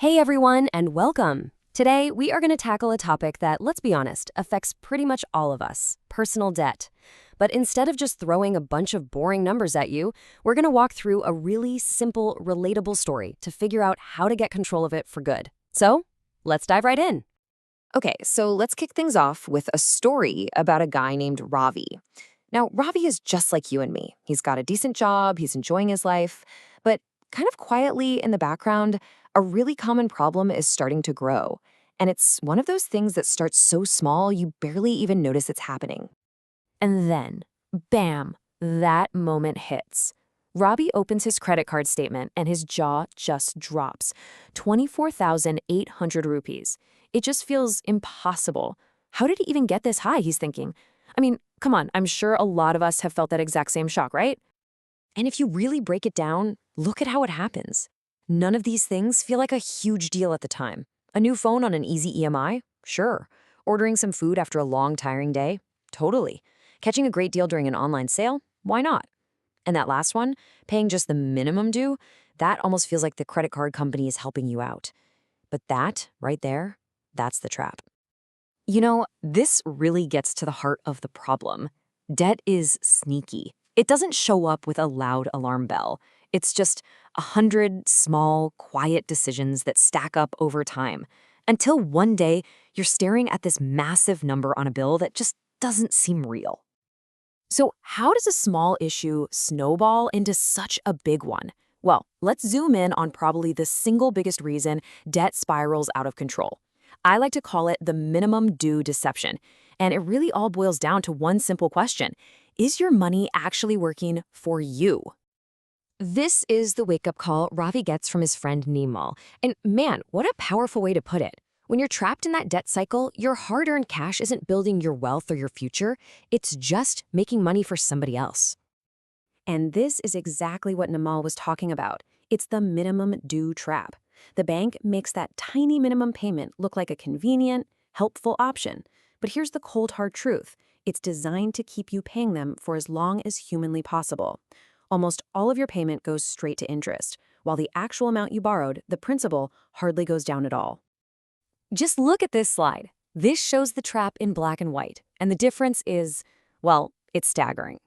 Hey everyone, and welcome. Today, we are going to tackle a topic that, let's be honest, affects pretty much all of us, personal debt. But instead of just throwing a bunch of boring numbers at you, we're going to walk through a really simple, relatable story to figure out how to get control of it for good. So, let's dive right in. Okay, so let's kick things off with a story about a guy named Ravi. Now, Ravi is just like you and me. He's got a decent job, he's enjoying his life, but kind of quietly in the background, a really common problem is starting to grow. And it's one of those things that starts so small you barely even notice it's happening. And then, bam, that moment hits. Robbie opens his credit card statement and his jaw just drops. 24,800 rupees. It just feels impossible. How did he even get this high, he's thinking. I mean, come on, I'm sure a lot of us have felt that exact same shock, right? And if you really break it down, look at how it happens. None of these things feel like a huge deal at the time. A new phone on an easy EMI? Sure. Ordering some food after a long, tiring day? Totally. Catching a great deal during an online sale? Why not? And that last one, paying just the minimum due, that almost feels like the credit card company is helping you out. But that, right there, that's the trap. You know, this really gets to the heart of the problem. Debt is sneaky. It doesn't show up with a loud alarm bell. It's just 100 small, quiet decisions that stack up over time. Until one day, you're staring at this massive number on a bill that just doesn't seem real. So how does a small issue snowball into such a big one? Well, let's zoom in on probably the single biggest reason debt spirals out of control. I like to call it the minimum due deception. And it really all boils down to one simple question. Is your money actually working for you? This is the wake-up call Ravi gets from his friend Nimal. And man, what a powerful way to put it. When you're trapped in that debt cycle, your hard-earned cash isn't building your wealth or your future. It's just making money for somebody else. And this is exactly what Nimal was talking about. It's the minimum due trap. The bank makes that tiny minimum payment look like a convenient, helpful option. But here's the cold, hard truth. It's designed to keep you paying them for as long as humanly possible. Almost all of your payment goes straight to interest, while the actual amount you borrowed, the principal, hardly goes down at all. Just look at this slide. This shows the trap in black and white, and the difference is, well, it's staggering.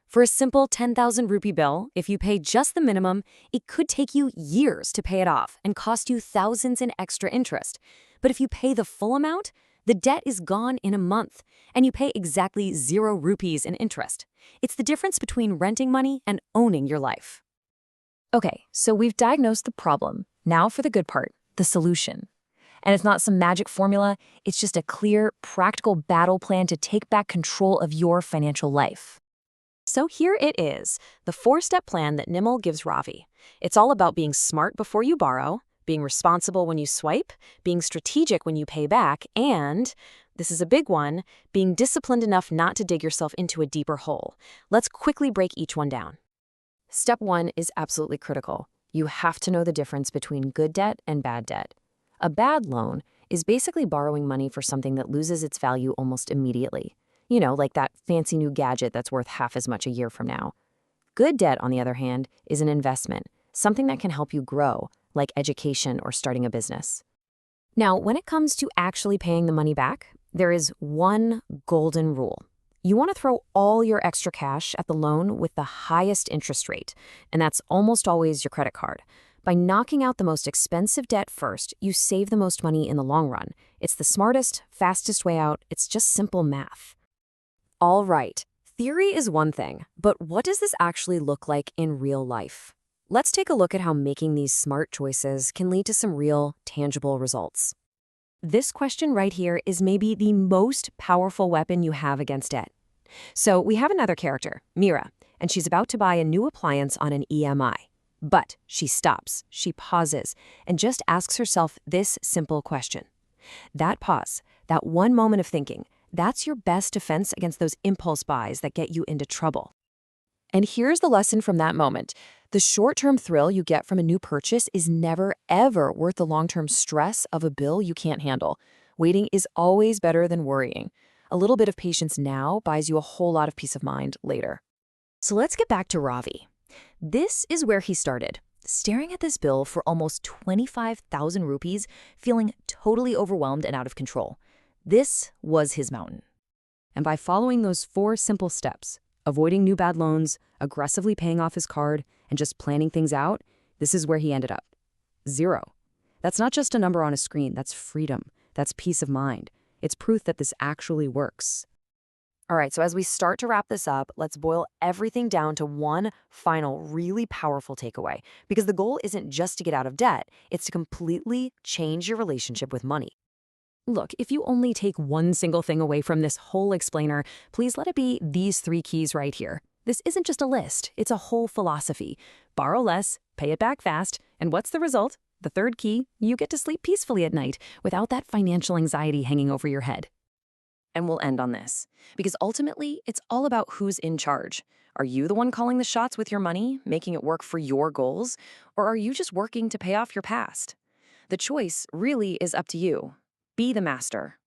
For a simple 10,000 rupee bill, if you pay just the minimum, it could take you years to pay it off and cost you thousands in extra interest. But if you pay the full amount, the debt is gone in a month, and you pay exactly 0 rupees in interest. It's the difference between renting money and owning your life. Okay, so we've diagnosed the problem. Now for the good part, the solution. And it's not some magic formula, it's just a clear, practical battle plan to take back control of your financial life. So here it is, the 4-step plan that Nimal gives Ravi. It's all about being smart before you borrow, being responsible when you swipe, being strategic when you pay back, and, this is a big one, being disciplined enough not to dig yourself into a deeper hole. Let's quickly break each one down. Step 1 is absolutely critical. You have to know the difference between good debt and bad debt. A bad loan is basically borrowing money for something that loses its value almost immediately. You know, like that fancy new gadget that's worth half as much a year from now. Good debt, on the other hand, is an investment, something that can help you grow, like education or starting a business. Now, when it comes to actually paying the money back, there is one golden rule. You want to throw all your extra cash at the loan with the highest interest rate, and that's almost always your credit card. By knocking out the most expensive debt first, you save the most money in the long run. It's the smartest, fastest way out. It's just simple math. All right, theory is one thing, but what does this actually look like in real life? Let's take a look at how making these smart choices can lead to some real, tangible results. This question right here is maybe the most powerful weapon you have against debt. So we have another character, Mira, and she's about to buy a new appliance on an EMI. But she stops, she pauses, and just asks herself this simple question. That pause, that one moment of thinking, that's your best defense against those impulse buys that get you into trouble. And here's the lesson from that moment. The short-term thrill you get from a new purchase is never, ever worth the long-term stress of a bill you can't handle. Waiting is always better than worrying. A little bit of patience now buys you a whole lot of peace of mind later. So let's get back to Ravi. This is where he started. staring at this bill for almost 25,000 rupees, feeling totally overwhelmed and out of control. This was his mountain. And by following those 4 simple steps, avoiding new bad loans, aggressively paying off his card, and just planning things out, this is where he ended up. 0. That's not just a number on a screen, that's freedom. That's peace of mind. It's proof that this actually works. All right, so as we start to wrap this up, let's boil everything down to one final, really powerful takeaway. Because the goal isn't just to get out of debt, it's to completely change your relationship with money. Look, if you only take one single thing away from this whole explainer, please let it be these 3 keys right here. This isn't just a list, it's a whole philosophy. Borrow less, pay it back fast, and what's the result? The 3rd key, you get to sleep peacefully at night without that financial anxiety hanging over your head. And we'll end on this, because ultimately, it's all about who's in charge. Are you the one calling the shots with your money, making it work for your goals, or are you just working to pay off your past? The choice really is up to you. Be the master.